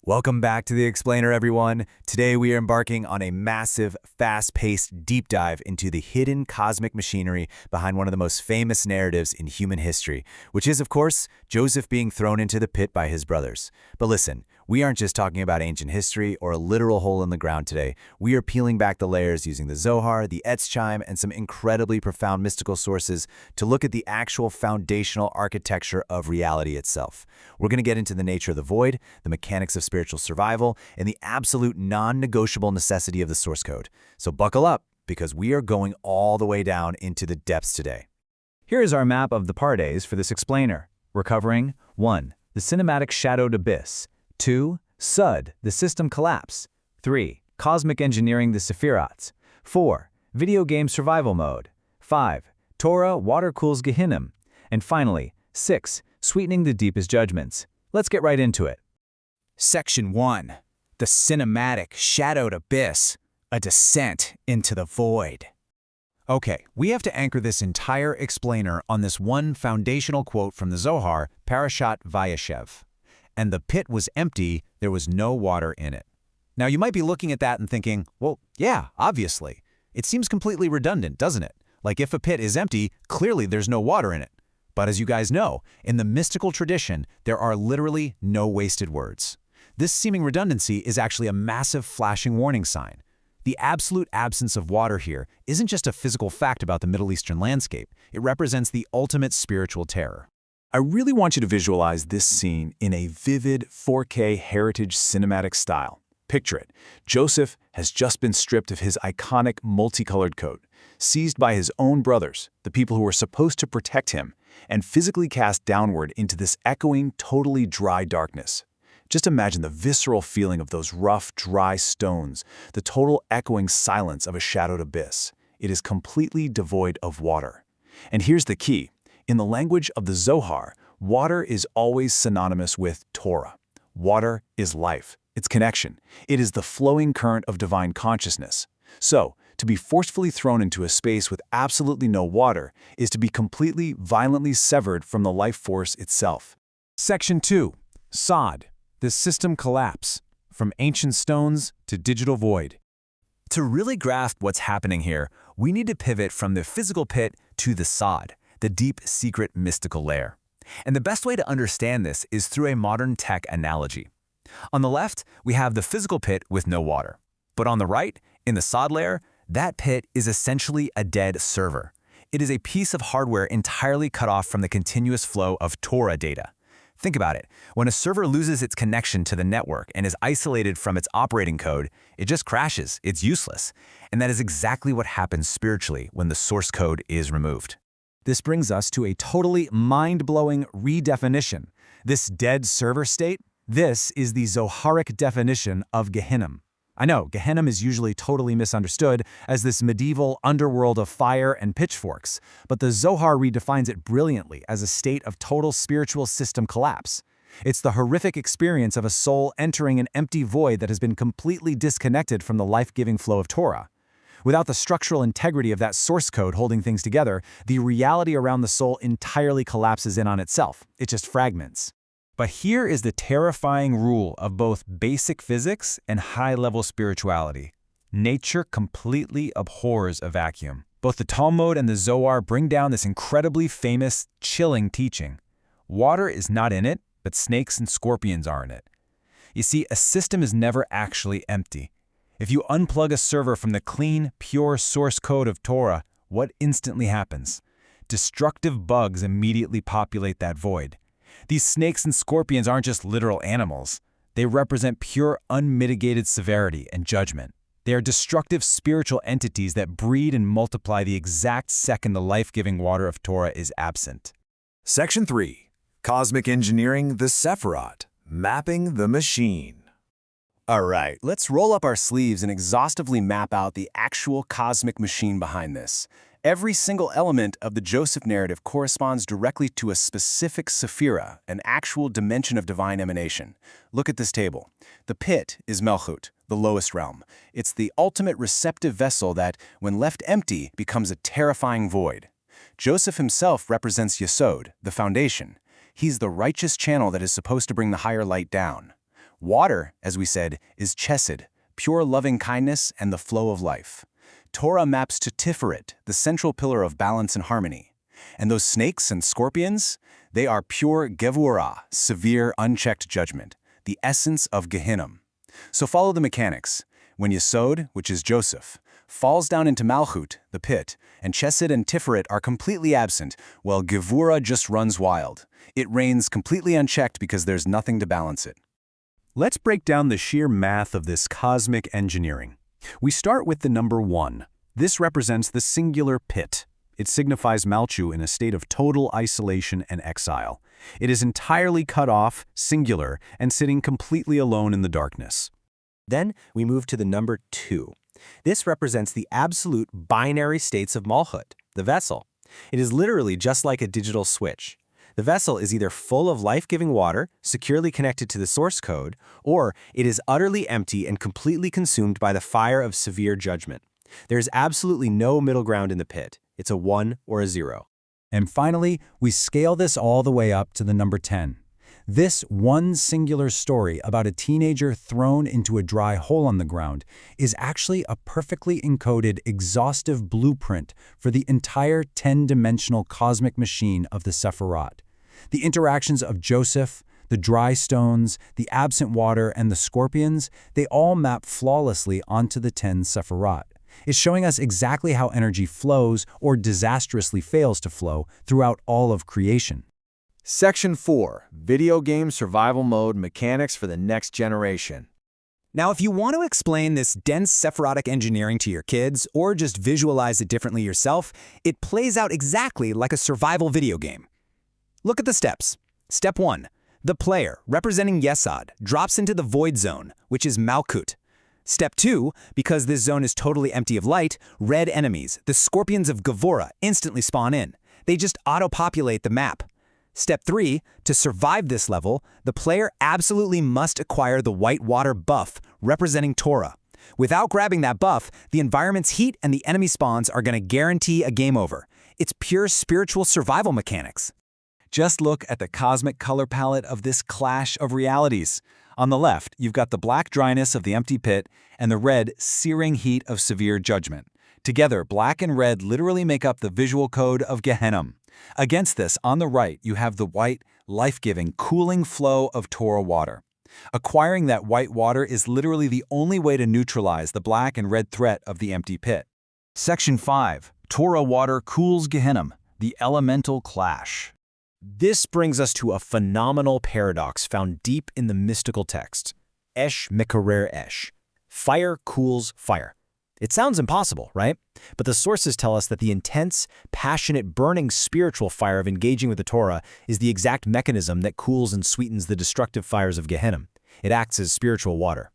Welcome back to The Explainer, everyone. Today we are embarking on a massive, fast-paced deep dive into the hidden cosmic machinery behind one of the most famous narratives in human history, which is, of course, Joseph being thrown into the pit by his brothers. But listen, we aren't just talking about ancient history or a literal hole in the ground today. We are peeling back the layers using the Zohar, the Chime, and some incredibly profound mystical sources to look at the actual foundational architecture of reality itself. We're going to get into the nature of the void, the mechanics of spiritual survival, and the absolute non-negotiable necessity of the source code. So buckle up, because we are going all the way down into the depths today. Here is our map of the Pardes for this explainer. We're covering 1. The cinematic shadowed abyss. 2. Sud, the system collapse. 3. Cosmic engineering the Sephirots. 4. Video game survival mode. 5. Torah water cools Gehinnom. And finally, 6. Sweetening the deepest judgments. Let's get right into it. Section 1. The cinematic shadowed abyss, a descent into the void. Okay, we have to anchor this entire explainer on this one foundational quote from the Zohar, Parashat Vayeshev. And the pit was empty, there was no water in it. Now you might be looking at that and thinking, well, yeah, obviously. It seems completely redundant, doesn't it? Like if a pit is empty, clearly there's no water in it. But as you guys know, in the mystical tradition, there are literally no wasted words. This seeming redundancy is actually a massive flashing warning sign. The absolute absence of water here isn't just a physical fact about the Middle Eastern landscape, it represents the ultimate spiritual terror. I really want you to visualize this scene in a vivid 4K heritage cinematic style. Picture it. Joseph has just been stripped of his iconic multicolored coat, seized by his own brothers, the people who were supposed to protect him, and physically cast downward into this echoing, totally dry darkness. Just imagine the visceral feeling of those rough, dry stones, the total echoing silence of a shadowed abyss. It is completely devoid of water. And here's the key. In the language of the Zohar, water is always synonymous with Torah. Water is life, it's connection. It is the flowing current of divine consciousness. So, to be forcefully thrown into a space with absolutely no water is to be completely, violently severed from the life force itself. Section 2. Sod, the system collapse, from ancient stones to digital void. To really grasp what's happening here, we need to pivot from the physical pit to the sod, the deep, secret, mystical layer. And the best way to understand this is through a modern tech analogy. On the left, we have the physical pit with no water. But on the right, in the sod layer, that pit is essentially a dead server. It is a piece of hardware entirely cut off from the continuous flow of Torah data. Think about it. When a server loses its connection to the network and is isolated from its operating code, it just crashes. It's useless. And that is exactly what happens spiritually when the source code is removed. This brings us to a totally mind-blowing redefinition. This dead server state, this is the Zoharic definition of Gehinnom. I know, Gehinnom is usually totally misunderstood as this medieval underworld of fire and pitchforks, but the Zohar redefines it brilliantly as a state of total spiritual system collapse. It's the horrific experience of a soul entering an empty void that has been completely disconnected from the life-giving flow of Torah. Without the structural integrity of that source code holding things together, the reality around the soul entirely collapses in on itself. It just fragments. But here is the terrifying rule of both basic physics and high-level spirituality. Nature completely abhors a vacuum. Both the Talmud and the Zohar bring down this incredibly famous, chilling teaching. Water is not in it, but snakes and scorpions are in it. You see, a system is never actually empty. If you unplug a server from the clean, pure source code of Torah, what instantly happens? Destructive bugs immediately populate that void. These snakes and scorpions aren't just literal animals. They represent pure, unmitigated severity and judgment. They are destructive spiritual entities that breed and multiply the exact second the life-giving water of Torah is absent. Section 3. Cosmic engineering the Sephirot, mapping the machine. All right, let's roll up our sleeves and exhaustively map out the actual cosmic machine behind this. Every single element of the Joseph narrative corresponds directly to a specific sephira, an actual dimension of divine emanation. Look at this table. The pit is Melchut, the lowest realm. It's the ultimate receptive vessel that, when left empty, becomes a terrifying void. Joseph himself represents Yesod, the foundation. He's the righteous channel that is supposed to bring the higher light down. Water, as we said, is chesed, pure loving kindness and the flow of life. Torah maps to Tiferet, the central pillar of balance and harmony. And those snakes and scorpions, they are pure gevurah, severe, unchecked judgment, the essence of Gehinnom. So follow the mechanics. When Yesod, which is Joseph, falls down into Malchut, the pit, and Chesed and Tiferet are completely absent, while Gevurah just runs wild. It reigns completely unchecked because there's nothing to balance it. Let's break down the sheer math of this cosmic engineering. We start with the number 1. This represents the singular pit. It signifies Malchu in a state of total isolation and exile. It is entirely cut off, singular, and sitting completely alone in the darkness. Then we move to the number 2. This represents the absolute binary states of Malchut, the vessel. It is literally just like a digital switch. The vessel is either full of life-giving water, securely connected to the source code, or it is utterly empty and completely consumed by the fire of severe judgment. There is absolutely no middle ground in the pit. It's a 1 or a 0. And finally, we scale this all the way up to the number 10. This one singular story about a teenager thrown into a dry hole on the ground is actually a perfectly encoded, exhaustive blueprint for the entire 10-dimensional cosmic machine of the Sephirotic. The interactions of Joseph, the dry stones, the absent water, and the scorpions, they all map flawlessly onto the 10 Sephirotic. It's showing us exactly how energy flows or disastrously fails to flow throughout all of creation. Section 4. Video Game Survival Mode Mechanics for the Next Generation. Now, if you want to explain this dense Sephirotic engineering to your kids, or just visualize it differently yourself, it plays out exactly like a survival video game. Look at the steps. Step 1. The player, representing Yesod, drops into the void zone, which is Malchut. Step 2, because this zone is totally empty of light, red enemies, the scorpions of Gevurah, instantly spawn in. They just auto-populate the map. Step 3, to survive this level, the player absolutely must acquire the white water buff, representing Torah. Without grabbing that buff, the environment's heat and the enemy spawns are going to guarantee a game over. It's pure spiritual survival mechanics. Just look at the cosmic color palette of this clash of realities. On the left, you've got the black dryness of the empty pit and the red, searing heat of severe judgment. Together, black and red literally make up the visual code of Gehinnom. Against this, on the right, you have the white, life-giving, cooling flow of Torah water. Acquiring that white water is literally the only way to neutralize the black and red threat of the empty pit. Section 5. Torah water cools Gehinnom, the elemental clash. This brings us to a phenomenal paradox found deep in the mystical text. Esh mekarer esh. Fire cools fire. It sounds impossible, right? But the sources tell us that the intense, passionate, burning spiritual fire of engaging with the Torah is the exact mechanism that cools and sweetens the destructive fires of Gehinnom. It acts as spiritual water.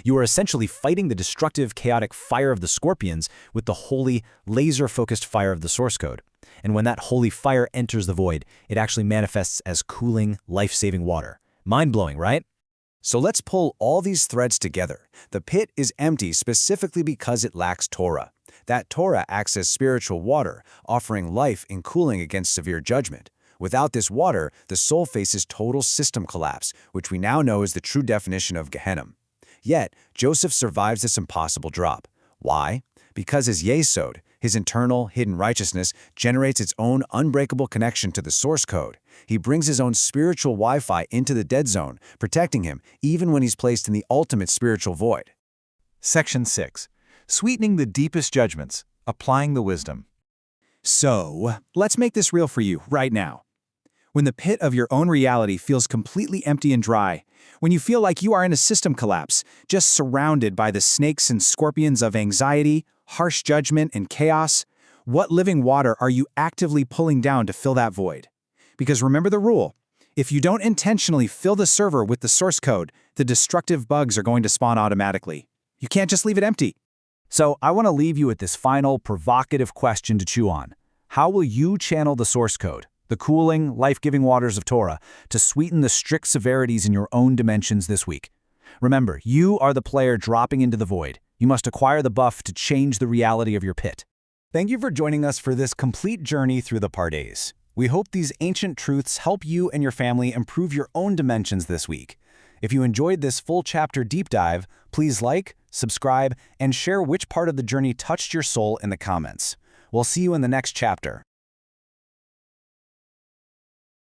You are essentially fighting the destructive, chaotic fire of the scorpions with the holy, laser-focused fire of the source code. And when that holy fire enters the void, it actually manifests as cooling, life-saving water. Mind-blowing, right? So let's pull all these threads together. The pit is empty specifically because it lacks Torah. That Torah acts as spiritual water, offering life and cooling against severe judgment. Without this water, the soul faces total system collapse, which we now know is the true definition of Gehinnom. Yet, Joseph survives this impossible drop. Why? Because his Yesod, his internal, hidden righteousness, generates its own unbreakable connection to the source code. He brings his own spiritual Wi-Fi into the dead zone, protecting him even when he's placed in the ultimate spiritual void. Section 6. Sweetening the deepest judgments, applying the wisdom. So, let's make this real for you right now. When the pit of your own reality feels completely empty and dry, when you feel like you are in a system collapse, just surrounded by the snakes and scorpions of anxiety, harsh judgment, and chaos, what living water are you actively pulling down to fill that void? Because remember the rule, if you don't intentionally fill the server with the source code, the destructive bugs are going to spawn automatically. You can't just leave it empty. So I want to leave you with this final, provocative question to chew on. How will you channel the source code, the cooling, life-giving waters of Torah, to sweeten the strict severities in your own dimensions this week? Remember, you are the player dropping into the void. You must acquire the buff to change the reality of your pit. Thank you for joining us for this complete journey through the Pardes. We hope these ancient truths help you and your family improve your own dimensions this week. If you enjoyed this full chapter deep dive, please like, subscribe, and share which part of the journey touched your soul in the comments. We'll see you in the next chapter.